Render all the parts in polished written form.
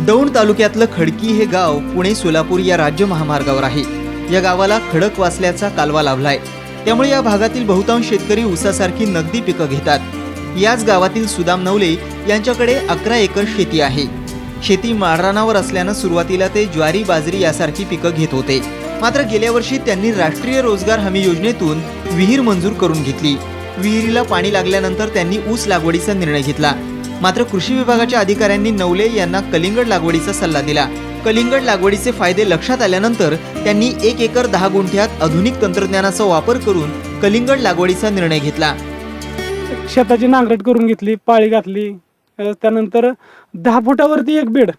दौंड तालुक्यातलं खडकी हे गाव पुणे सोलापूर या राज्य महामार्गावर आहे। या गावाला खडकवासल्याचा कालवा लाभलाय, त्यामुळे या भागातील बहुतांश शेतकरी ऊसासारखी नगदी पिकं घेतात। याच गावातील सुदाम नवले यांच्याकडे 11 एकर शेती आहे। शेती माळरानावर असल्यानं सुरुवातीला ते ज्वारी बाजरी यासारखी पिकं घेत होते, मात्र गेल्या वर्षी त्यांनी राष्ट्रीय रोजगार हमी योजनेतून विहीर मंजूर करून घेतली। विहिरीला पाणी लागल्यानंतर त्यांनी ऊस लागवडीचा निर्णय घेतला, मात्र कृषी विभागाच्या अधिकाऱ्यांनी नवले यांना कलिंगड लागवडीचा सल्ला दिला। कलिंगड लागवडीचे फायदे लक्षात आल्यानंतर त्यांनी 1 एकर 10 गुंठ्यात आधुनिक तंत्रज्ञानाचा वापर करून कलिंगड लागवडीचा निर्णय घेतला। शेताची नांगरट करून घेतली, पाळी घातली, त्यानंतर 10 फुटावरती एक बेड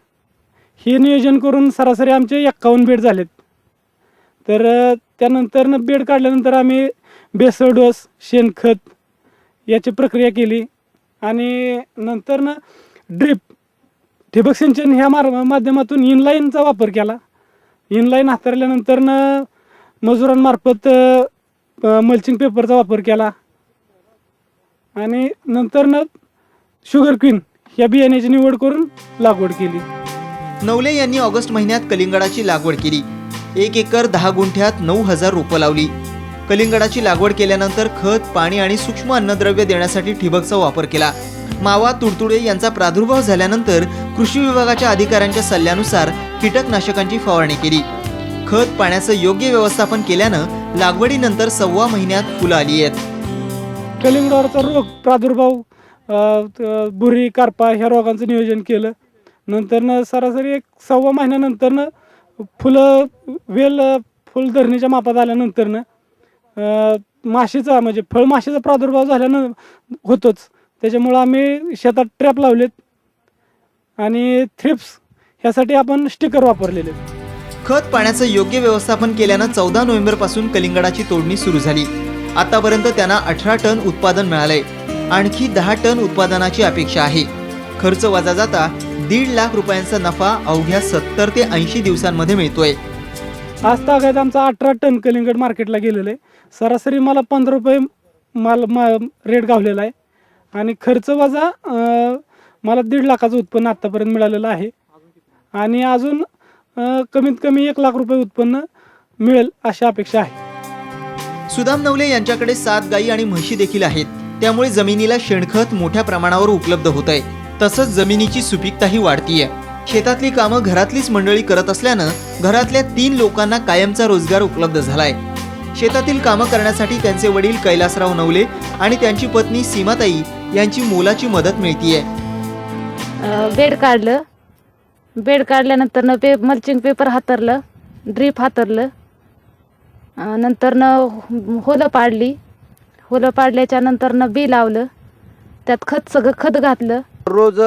हे नियोजन करून सरासरी आमचे 51 बेड झालेत। तर त्यानंतर बेड काढल्यानंतर आम्ही बेसळ डोस, शेणखत याची प्रक्रिया केली आणि नंतर ड्रिप ठिबक सिंचन ह्या माध्यमातून इनलाईनचा वापर केला। इनलाईन हाताळल्यानंतर मजुरांमार्फत मल्चिंग पेपरचा वापर केला आणि नंतर शुगर क्वीन या बियाण्याची निवड करून लागवड केली। नवले यांनी ऑगस्ट महिन्यात कलिंगडाची लागवड केली। 1 एकर 10 गुंठ्यात 9000 रोपं लावली। कलिंगडाची लागवड केल्यानंतर खत, पाणी आणि सूक्ष्म अन्नद्रव्य देण्यासाठी ठिबकचा वापर केला। मावा, तुडतुडे यांचा प्रादुर्भाव झाल्यानंतर कृषी विभागाच्या अधिकाऱ्यांच्या सल्ल्यानुसार कीटकनाशकांची फवारणी केली। खत पाण्याचं योग्य व्यवस्थापन केल्यानं लागवडीनंतर 1.25 महिन्यात फुलं आली आहेत। कलिंगडावरचा रोग प्रादुर्भाव, बुरी, करपा ह्या रोगांचं नियोजन केलं। नंतर सरासरी 1.25 महिन्यानंतर फुलं फुल धरणीच्या मापात आल्यानंतर माशीचा म्हणजे फळमाशीचा प्रादुर्भाव झाल्यानं होतोच, त्याच्यामुळं आम्ही शेतात ट्रॅप लावलेत आणि थ्रिप्स ह्यासाठी आपण स्टिकर वापरलेले। खत पाण्याचं योग्य व्यवस्थापन केल्यानं 14 नोव्हेंबर पासून कलिंगडाची तोडणी सुरू झाली। आतापर्यंत त्यांना 18 टन उत्पादन मिळालंय। आणखी 10 टन उत्पादनाची अपेक्षा आहे। खर्च वजा जाता 1.5 लाख रुपयांचा नफा अवघ्या 70 ते 80 दिवसांमध्ये मिळतोय। आज तागायत आमचा 18 टन कलिंगड मार्केटला गेलेलं आहे। सरासरी मला 15 रुपये रेट गावलेला आहे आणि खर्च वजा मला 1.5 लाखाचं उत्पन्न आतापर्यंत मिळालेलं आहे आणि अजून कमीत कमी 1 लाख रुपये उत्पन्न मिळेल अशी अपेक्षा आहे। सुदाम नवले यांच्याकडे 7 गायी आणि म्हशी देखील आहेत, त्यामुळे जमिनीला शेणखत मोठ्या प्रमाणावर उपलब्ध होतंय। तसंच जमिनीची सुपीकताही वाढतीये। शेतातली कामं घरातलीच मंडळी करत असल्यानं घरातल्या 3 लोकांना कायमचा रोजगार उपलब्ध झालाय। शेतातील कामं करण्यासाठी त्यांचे वडील कैलासराव नवले आणि त्यांची पत्नी सीमाताई यांची मोलाची मदत मिळतीये। बेड काढल्यानंतर मल्चिंग पेपर हातरलं, ड्रीप हातरलं, नंतर होलं पाडल्याच्या नंतर बी लावलं, त्यात सगळं खत घातलं। रोज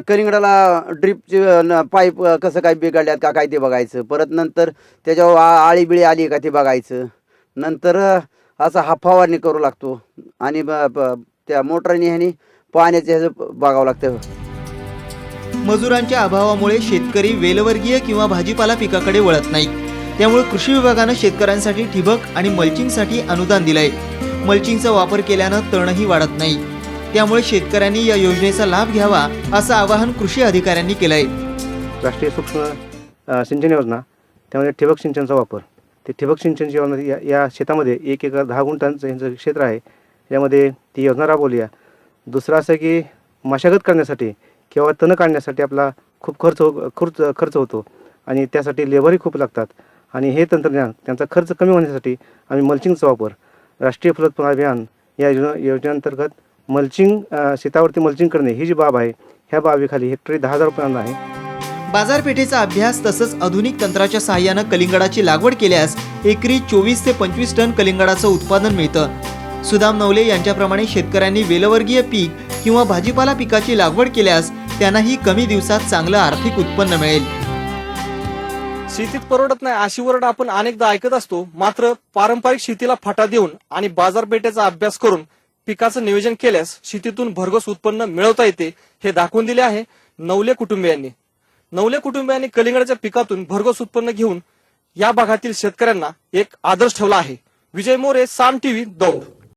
कलिंगडाला ड्रीपचे पाईप कसं काय बिघडल्यात का काय ते बघायचं, परत नंतर त्याच्यावर आळी बिळी आली का ते बघायचं, नंतर असा हा फवारणी करू लागतो आणि त्या मोटरने ह्यानी पाण्याचं ह्याचं बघावं लागतं। मजुरांच्या अभावामुळे शेतकरी वेलवर्गीय किंवा भाजीपाला पिकाकडे वळत नाहीत, त्यामुळे कृषी विभागानं शेतकऱ्यांसाठी ठिबक आणि मल्चिंगसाठी अनुदान दिलंय। मल्चिंगचा वापर केल्यानं तणही वाढत नाही, त्यामुळे शेतकऱ्यांनी या योजनेचा लाभ घ्यावा असं आवाहन कृषी अधिकाऱ्यांनी केलंय। राष्ट्रीय सूक्ष्म सिंचन योजना, त्यामध्ये ठिबक सिंचनचा वापर, ते ठिबक सिंचनची योजना या शेतामध्ये 1 एकर 10 गुंठांचं यांचं क्षेत्र आहे, यामध्ये ती योजना राबवली आहे। दुसरं असं की मशागत करण्यासाठी किंवा तण काढण्यासाठी आपला खूप खर्च होतो आणि त्यासाठी लेबरही खूप लागतात आणि हे तंत्रज्ञान त्यांचा खर्च कमी होण्यासाठी आम्ही मल्चिंगचा वापर, राष्ट्रीय फलोत्पादन अभियान या योजनेअंतर्गत मल्चिंग, शेतावरती मल्चिंग करणे ही जी बाब आहे, ह्या बाबीखाली हेक्टरी 10,000 रुपयांना आहे। बाजारपेठेचा अभ्यास तसंच आधुनिक तंत्राच्या सहाय्यानं कलिंगडाची लागवड केल्यास एकरी 24 ते 25 टन कलिंगडाचं उत्पादन मिळतं। सुदाम नवले यांच्याप्रमाणे शेतकऱ्यांनी वेलवर्गीय पीक किंवा भाजीपाला पिकाची लागवड केल्यास त्यांनाही कमी दिवसात चांगलं आर्थिक उत्पन्न मिळेल। शेतीत परवडत नाही अशी वरड आपण अनेकदा ऐकत असतो, मात्र पारंपरिक शेतीला फाटा देऊन आणि बाजारपेठेचा अभ्यास करून पिकाचं नियोजन केल्यास शेतीतून भरघोस उत्पन्न मिळवता येते, हे दाखवून दिले आहे नवले कुटुंबियांनी। नवले कुटुंबियांनी कलिंगडाच्या पिकातून भरघोस उत्पन्न घेऊन या भागातील शेतकऱ्यांना एक आदर्श ठेवला आहे। विजय मोरे, साम टीव्ही, दौंड।